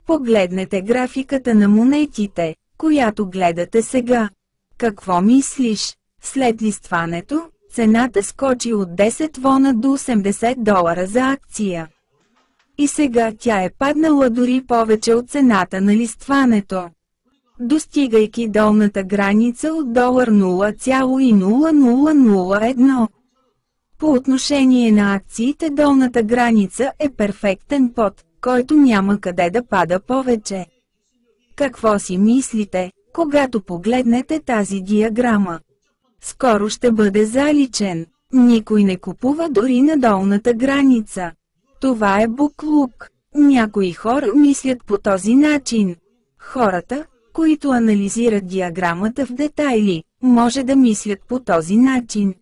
Погледнете графиката на монетите, която гледате сега. Какво мислиш? След листването, цената скочи от 10 вона до $80 за акция. И сега тя е паднала дори повече от цената на листването, достигайки долната граница от $0,0001. По отношение на акциите долната граница е перфектен пот, който няма къде да пада повече. Какво си мислите, когато погледнете тази диаграма? Скоро ще бъде заличен. Никой не купува дори на долната граница. Това е буклук. Някои хора мислят по този начин. Хората, които анализират диаграмата в детайли, може да мислят по този начин.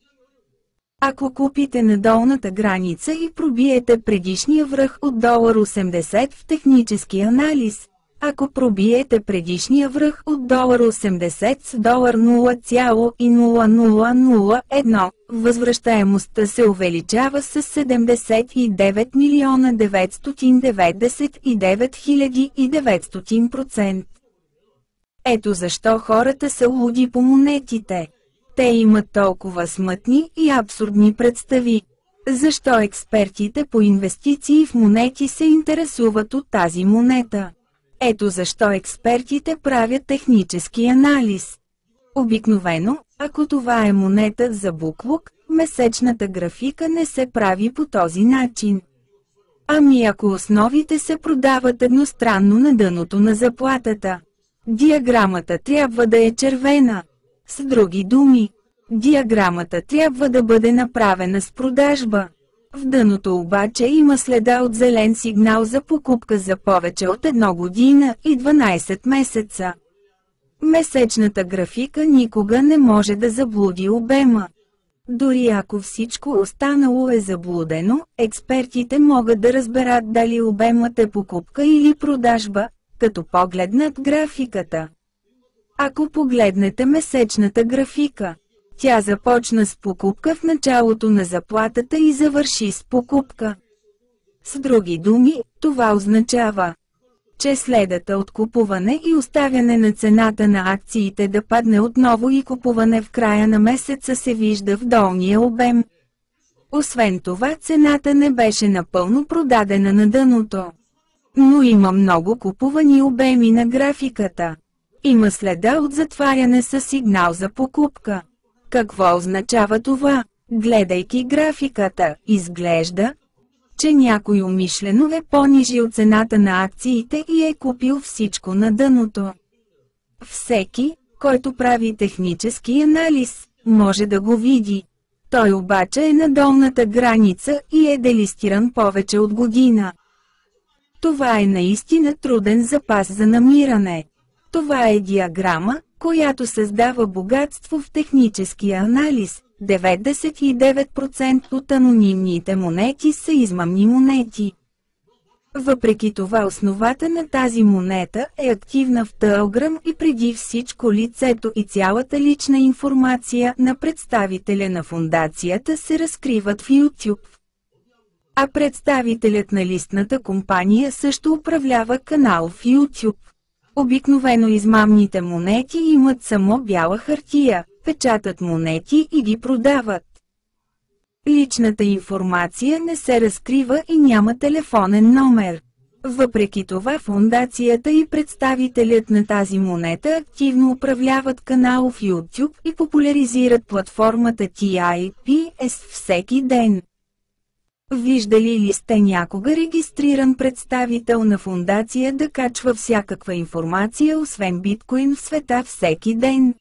Ако купите на долната граница и пробиете предишния връх от $80 в технически анализ, ако пробиете предишния връх от $80 с $0,0001, възвръщаемостта се увеличава с 79 999 900%. Ето защо хората са луди по монетите. Те имат толкова смътни и абсурдни представи. Защо експертите по инвестиции в монети се интересуват от тази монета? Ето защо експертите правят технически анализ. Обикновено, ако това е монета за буклук, месечната графика не се прави по този начин. Ами ако основите се продават едностранно на дъното на заплатата, диаграмата трябва да е червена. С други думи, диаграмата трябва да бъде направена с продажба. В дъното обаче има следа от зелен сигнал за покупка за повече от 1 година и 12 месеца. Месечната графика никога не може да заблуди обема. Дори ако всичко останало е заблудено, експертите могат да разберат дали обемът е покупка или продажба, като погледнат графиката. Ако погледнете месечната графика, тя започна с покупка в началото на заплатата и завърши с покупка. С други думи, това означава, че следата от купуване и оставяне на цената на акциите да падне отново и купуване в края на месеца се вижда в долния обем. Освен това, цената не беше напълно продадена на дъното. Но има много купувани обеми на графиката. Има следа от затваряне със сигнал за покупка. Какво означава това? Гледайки графиката, изглежда, че някой умишлено е понижил цената на акциите и е купил всичко на дъното. Всеки, който прави технически анализ, може да го види. Той обаче е на долната граница и е делистиран повече от година. Това е наистина труден запас за намиране. Това е диаграма, която създава богатство в техническия анализ. 99% от анонимните монети са измамни монети. Въпреки това основата на тази монета е активна в Telegram и преди всичко лицето и цялата лична информация на представителя на фондацията се разкриват в YouTube. А представителят на листната компания също управлява канал в YouTube. Обикновено измамните монети имат само бяла хартия, печатат монети и ги продават. Личната информация не се разкрива и няма телефонен номер. Въпреки това фондацията и представителят на тази монета активно управляват канал в YouTube и популяризират платформата TIPS всеки ден. Виждали ли сте някога регистриран представител на фондация да качва всякаква информация освен биткоин в света всеки ден?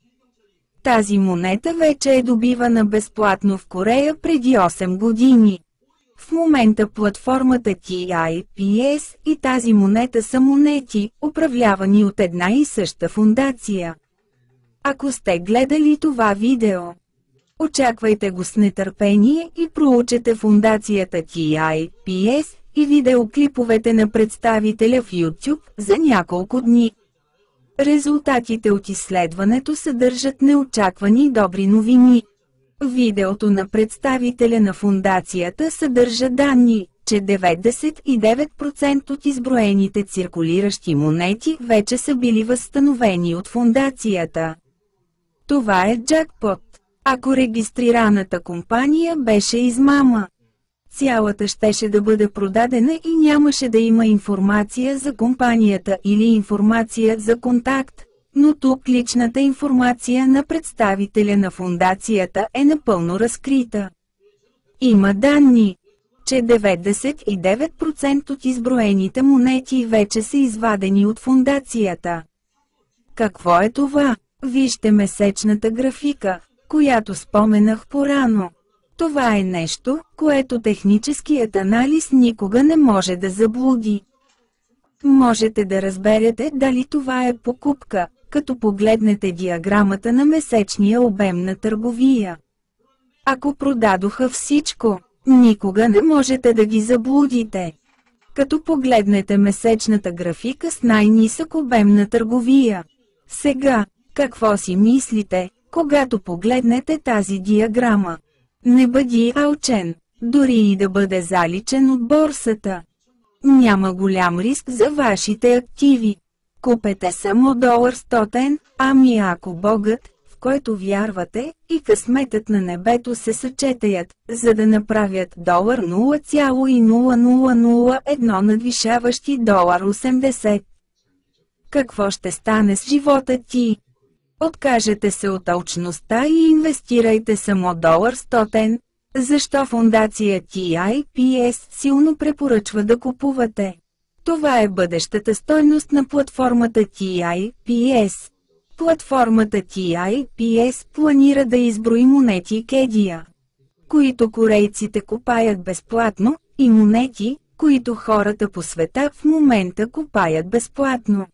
Тази монета вече е добивана безплатно в Корея преди 8 години. В момента платформата TIPS и тази монета са монети, управлявани от една и съща фондация. Ако сте гледали това видео, очаквайте го с нетърпение и проучете фондацията TIPS и видеоклиповете на представителя в YouTube за няколко дни. Резултатите от изследването съдържат неочаквани добри новини. Видеото на представителя на фондацията съдържа данни, че 99% от изброените циркулиращи монети вече са били възстановени от фондацията. Това е джакпот. Ако регистрираната компания беше измама, цялата щеше да бъде продадена и нямаше да има информация за компанията или информация за контакт, но тук личната информация на представителя на фондацията е напълно разкрита. Има данни, че 99% от изброените монети вече са извадени от фондацията. Какво е това? Вижте месечната графика, която споменах по-рано. Това е нещо, което техническият анализ никога не може да заблуди. Можете да разберете дали това е покупка, като погледнете диаграмата на месечния обем на търговия. Ако продадоха всичко, никога не можете да ги заблудите. Като погледнете месечната графика с най-нисък обем на търговия. Сега, какво си мислите, когато погледнете тази диаграма? Не бъди алчен, дори и да бъде заличен от борсата. Няма голям риск за вашите активи. Купете само $100, ами ако Богът, в който вярвате, и късметът на небето се съчетаят, за да направят $0,0001 надвишаващи $80. Какво ще стане с живота ти? Откажете се от алчността и инвестирайте само $100. Защо фондация TIPS силно препоръчва да купувате? Това е бъдещата стойност на платформата TIPS. Платформата TIPS планира да изброи монети Кедия, които корейците купаят безплатно, и монети, които хората по света в момента купаят безплатно.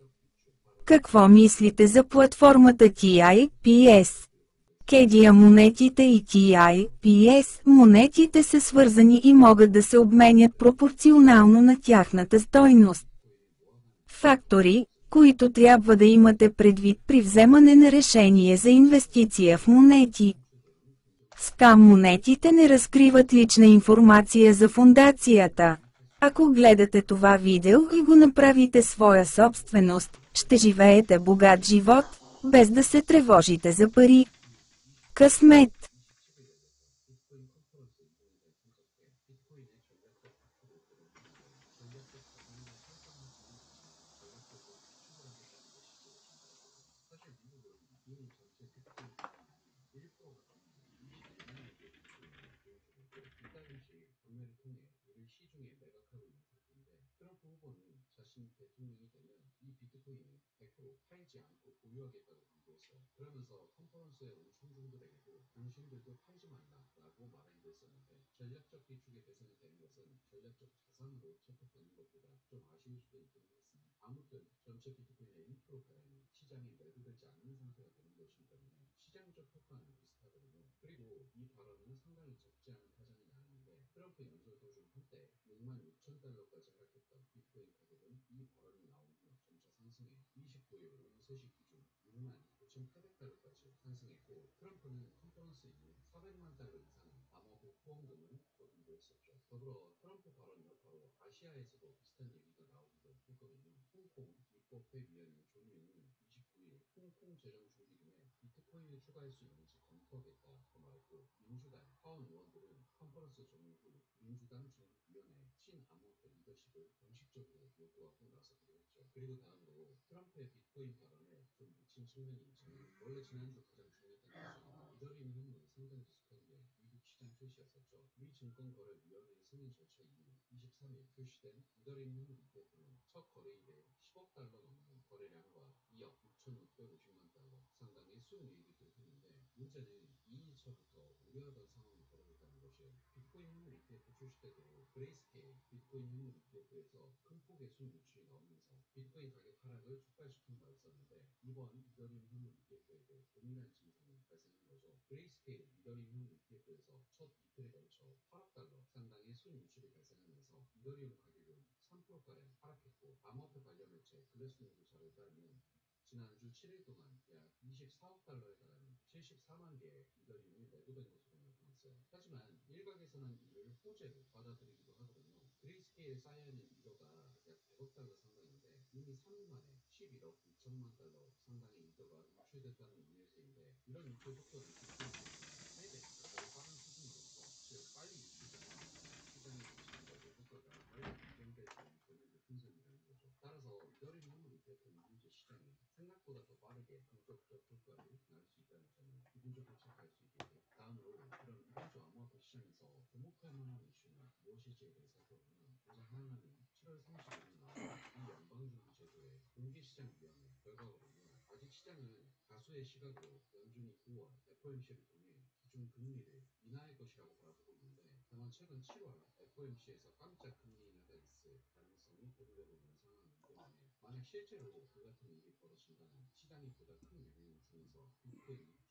Какво мислите за платформата TIPS? Кедия монетите и TIPS монетите са свързани и могат да се обменят пропорционално на тяхната стойност. Фактори, които трябва да имате предвид при вземане на решение за инвестиция в монети. Скам монетите не разкриват лична информация за фондацията. Ако гледате това видео и го направите своя собственост, ще живеете богат живот, без да се тревожите за пари. Късмет. 그레이스케일 사이언은 이거가 약 100억 달러 상당인데 이미 3일 만에 11억 2천만 달러 상당의 인도가 유출됐다는 뉴스인데 이런 유출 속도는 세배 더 빠른 수준으로서 즉 빨리 유출되는 시장에 미치는 효과가 빨리 발견될 수 있는 그런 높은 선이라는 거죠. 따라서 이더리움 화물이 되던 현재 시장이 생각보다 더 빠르게 긍정적 효과를 낳을 수 있다는 점을 기본적으로 체크할 수 있겠고 다음으로 그런 이번 주 암호화폐 시장에서 주목할 만한 이슈는 무엇일지에 대해 살펴보면 우선 하나는 7월 30일에 나온 이 연방준비 제도의 공개시장 위원회 결과거든요. 아직 시장은 다수의 시각으로 연준이 9월 FOMC를 통해 기준 금리를 인하할 것이라고 바라보고 있는데 다만 최근 7월 FOMC에서 깜짝 금리 인하가 있을 가능성이 보도되고 있는 상황이기 때문에 만약 실제로 그 같은 일이 벌어진다면 시장이 보다 큰 영향을 주면서 비트코인이